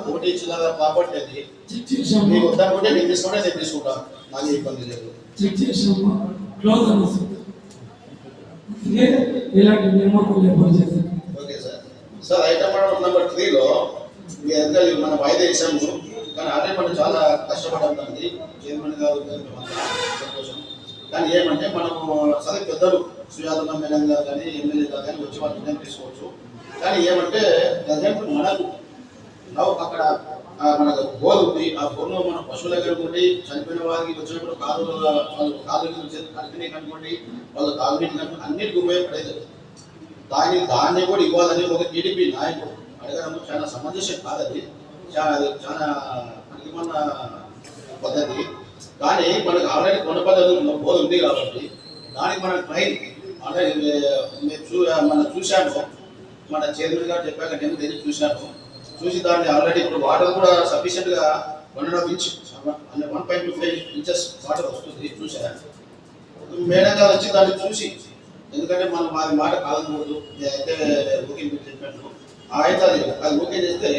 ఒకటి ఇచ్చినదా ప్రాపర్టీ అది మీకు వద్దనుకుంటే నేను తీసుకుంటే నేను తీసుకుంటాను, నాకు ఇబ్బంది లేదు. చెక్ చేసాము క్లోజ్ అన్నది ఇలాంటి నియమాలు ఏర్పాటు చేశారు. Okay sir. Sir item number 3లో మీ అందరూ మనం వాయిదా ఇచ్చాము, కానీ ఆల్రెడీ మనం చాలా కష్టపడ్డామండి చైర్మన్ గారు సంతోషం. కానీ ఏమంటే మనము సరే పెద్దలు సుజాత మేడం గారు కానీ ఎమ్మెల్యే గారు కానీ వచ్చి వాళ్ళు నిర్ణయం తీసుకోవచ్చు. కానీ ఏమంటే ప్రజెంట్ మనకు అక్కడ మనకు గోల్ ఉంది, ఆ గోల్లో మన పశువుల దగ్గర ఉండి చనిపోయిన వారికి వచ్చినప్పుడు వాళ్ళు కాలు కలిపినాయి కనుకోండి, వాళ్ళు తాగునీటి కనుకోండి, అన్నిటికీ ఉపయోగపడేది. దాన్ని కూడా ఇవ్వాలని ఒక టీడీపీ నాయకుడు అడగడం చాలా సమంజసం కాదది, చాలా పనికిమన్న పద్ధతి. కానీ మనకు ఆల్రెడీ కొండ పద్ధతుల్లో గోల్ ఉంది కాబట్టి దానికి మన ట్రైన్ ఆల్రెడీ మనం చూశాను, మన చైర్మన్ గారు చెప్పాక నేను తెలిసి చూసి దాన్ని ఆల్రెడీ ఇప్పుడు వాటర్ కూడా సఫిషియెంట్గా 1.5 ఇంచ్ 1.25 ఇంచెస్ వాటర్ వస్తుంది చూసా. మేడం గారు వచ్చి దాన్ని చూసి, ఎందుకంటే మనం వారి మాట కాదకూడదు, అయితే ఓకే మీరు చెప్పాను అయితే అది ఓకే చేస్తే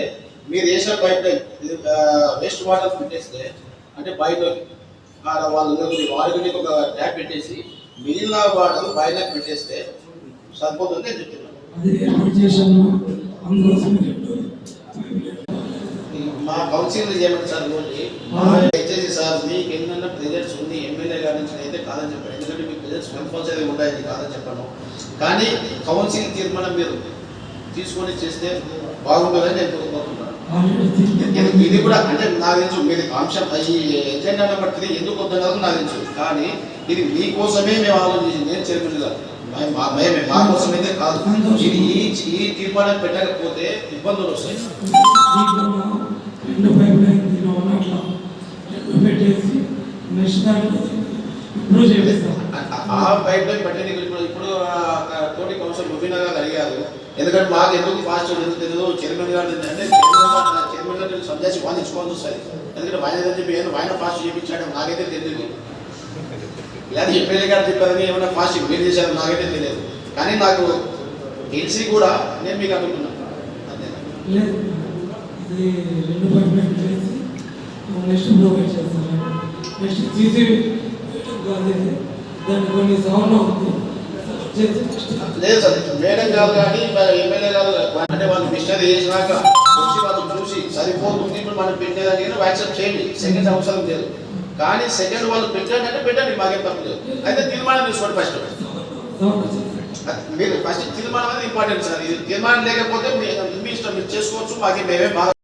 మీరు వేసిన పైప్ లైన్ వేస్ట్ వాటర్ పెట్టేస్తే అంటే బయటలోకి వాళ్ళు వారికి ఒక ట్యాప్ పెట్టేసి మిగిలిన వాటర్ బయటలోకి పెట్టేస్తే సరిపోతుంది అని చెప్తున్నాను. మా కౌన్సిల్ ఏమంటే సార్ దయచేసి సార్ మీకు ఎన్నైనా ప్రెజెంట్స్ ఉంది ఎమ్మెల్యే గారి నుంచి అయితే కాదని చెప్పాను, ఎందుకంటే మీకు ప్రెజెంట్స్ కంపల్సరీ ఉంటాయి కాదని చెప్పాను. కానీ కౌన్సిల్ తీర్మానం మీరు తీసుకొని చేస్తే బాగుంటుందని నేను కోరుకుంటున్నాను. ఇది కూడా అంటే నాకు తెలుసు మీది అంశం ఈ ఎజెండా నెంబర్ 3 ఎందుకు వద్దన్నది నాకు తెలుసు, కానీ ఇది మీకోసమే మేము ఆలోచించి నేను చైర్మన్ గారు మా కోసం అయితే కాదు. ఇది ఈ తీర్మానం పెట్టకపోతే ఇబ్బందులు వస్తాయి. ఆ పైప్ లైన్ పెట్టండి. ఇప్పుడు తోటి కౌన్సిల్ ముబీనా గారు అడిగారు, ఎందుకంటే మాకు ఎందుకు ఫాస్ట్ తెలియదు చైర్మన్ గారు అంటే చైర్మన్ గారు సందేశం వాదించుకోవాల్సి వస్తుంది, ఎందుకంటే ఆయన చెప్పి ఆయన ఫాస్ట్ చేయించాడు నాకైతే తెలియదు, లేదా ఎమ్మెల్యే గారు చెప్పారని ఏమైనా ఫాస్ట్ మీరు చేశారు నాకైతే తెలియదు. కానీ నాకు తెలిసి కూడా నేను మీకు అనుకున్నాను లేదు సార్. మేడం గారు కానీ ఎమ్మెల్యే గారు అంటే వాళ్ళు మిషనరీ చేసినాక వచ్చి వాళ్ళు చూసి సరిపోతుంది ఇప్పుడు మనం పెట్టేదాన్ని యాక్సెప్ట్ చేయండి, సెకండ్ అవసరం లేదు. కానీ సెకండ్ వాళ్ళు పెట్టండి అంటే పెట్టండి, మాకేం తప్పు లేదు. అయితే తీర్మానం తీసుకోండి ఫస్ట్. మీరు ఫస్ట్ తీర్మానం అనేది ఇంపార్టెంట్ సార్. ఇది తీర్మానం లేకపోతే మీ ఇష్టం మీరు చేసుకోవచ్చు, మాకే మేమే బాగా